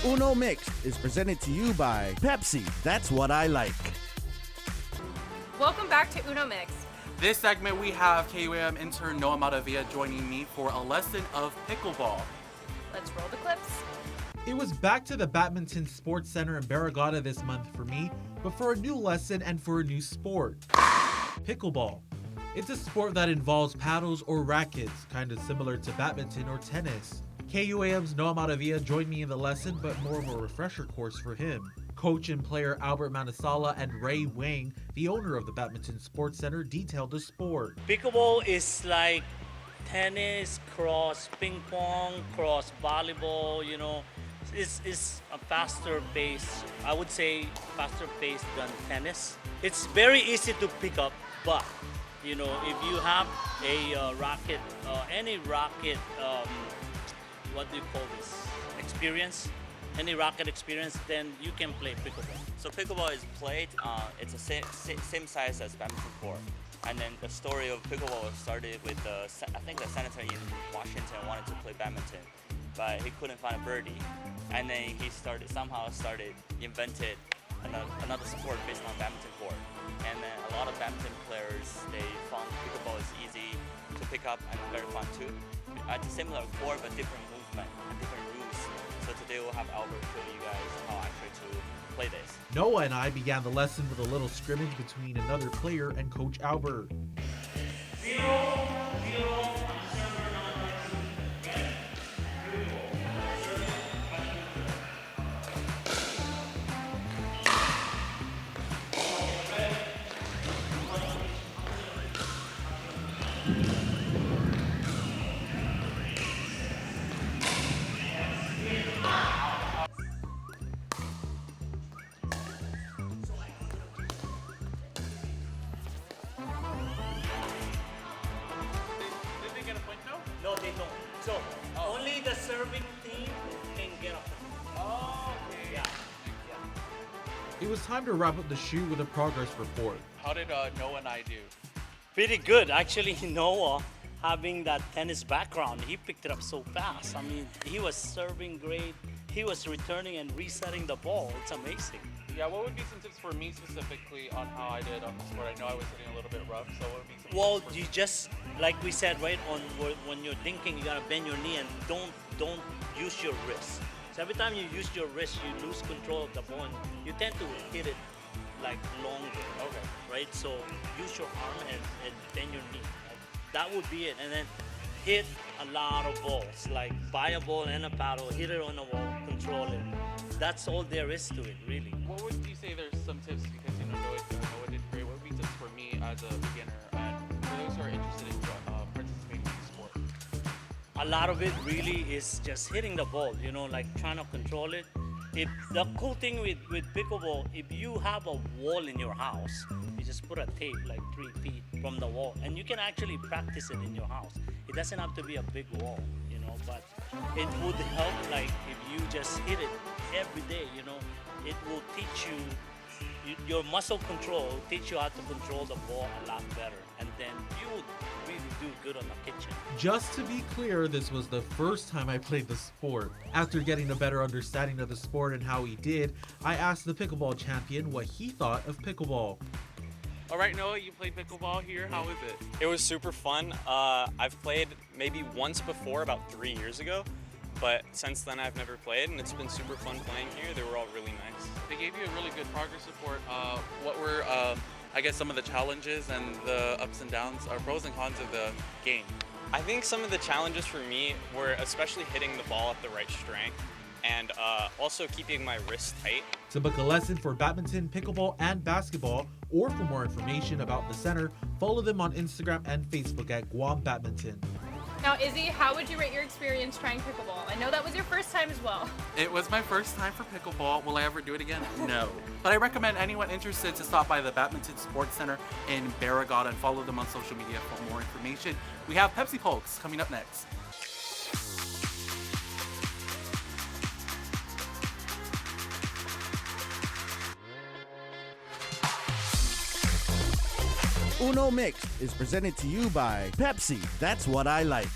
Uno Mixed is presented to you by Pepsi, that's what I like. Welcome back to Uno Mix. This segment we have KUAM intern Noah Maravilla joining me for a lesson of pickleball. Let's roll the clips. It was back to the Badminton Sports Center in Barragata this month for me, but for a new lesson and for a new sport. Pickleball. It's a sport that involves paddles or rackets, kind of similar to badminton or tennis. KUAM's Noah Maravilla joined me in the lesson, but more of a refresher course for him. Coach and player Albert Manasala and Ray Wang, the owner of the Badminton Sports Center, detailed the sport. Pickleball is like tennis cross ping pong cross volleyball, it's a faster pace, I would say faster pace than tennis. It's very easy to pick up, but if you have a racket, any racket, what do you call this, any racket experience, then you can play pickleball. So pickleball is played, it's the same size as badminton court. And then the story of pickleball started with I think the senator in Washington wanted to play badminton, but he couldn't find a birdie. And then he invented another sport based on badminton court. And then a lot of badminton players, they found pickleball is easy to pick up and very fun too. It's a similar court but different movement and different rules. So today we'll have Albert show you guys how actually to play this. Noah and I began the lesson with a little scrimmage between another player and Coach Albert. 0-0. No, they don't. So only the serving team can get up. Oh, okay. Yeah. It was time to wrap up the shoot with a progress report. How did Noah and I do? Pretty good. Actually, Noah, having that tennis background, he picked it up so fast. I mean, he was serving great. He was returning and resetting the ball. It's amazing. Yeah, what would be some tips for me specifically on how I did on the sport? I know I was hitting a little bit rough, so what would be some Well, tips for you me? just, like we said, right, when you're dinking, you gotta bend your knee and don't use your wrist. So every time you use your wrist, you lose control of the ball and you tend to hit it like longer. Okay. Right? So use your arm and bend your knee. That would be it. And then hit a lot of balls, like buy a ball and a paddle, hit it on the wall, control it. That's all there is to it, really. What would you say there's some tips, because Noah did great, what would be tips for me as a beginner and for those who are interested in participating in the sport? A lot of it really is just hitting the ball, like trying to control it. The cool thing with pickleball, if you have a wall in your house, you just put a tape like 3 feet from the wall and you can actually practice it in your house. It doesn't have to be a big wall, but it would help like if you just hit it every day, it will teach you your muscle control, teach you how to control the ball a lot better, and then you would really do good on the kitchen. Just to be clear, this was the first time I played the sport. After getting a better understanding of the sport and how he did, I asked the pickleball champion what he thought of pickleball. All right, Noah, you played pickleball here. How is it? It was super fun. I've played maybe once before, about 3 years ago, but since then I've never played, and it's been super fun playing here. They were all really nice. They gave you a really good progress report. What were, I guess, some of the challenges and the ups and downs, or pros and cons of the game? I think some of the challenges for me were especially hitting the ball at the right strength and also keeping my wrist tight. To book a lesson for badminton, pickleball, and basketball, or for more information about the center, follow them on Instagram and Facebook at Guam Badminton. Now, Izzy, how would you rate your experience trying pickleball? I know that was your first time as well. It was my first time for pickleball. Will I ever do it again? No. But I recommend anyone interested to stop by the Badminton Sports Center in Barragata and follow them on social media for more information. We have Pepsi Pokes coming up next. Uno Mixed is presented to you by Pepsi, that's what I like.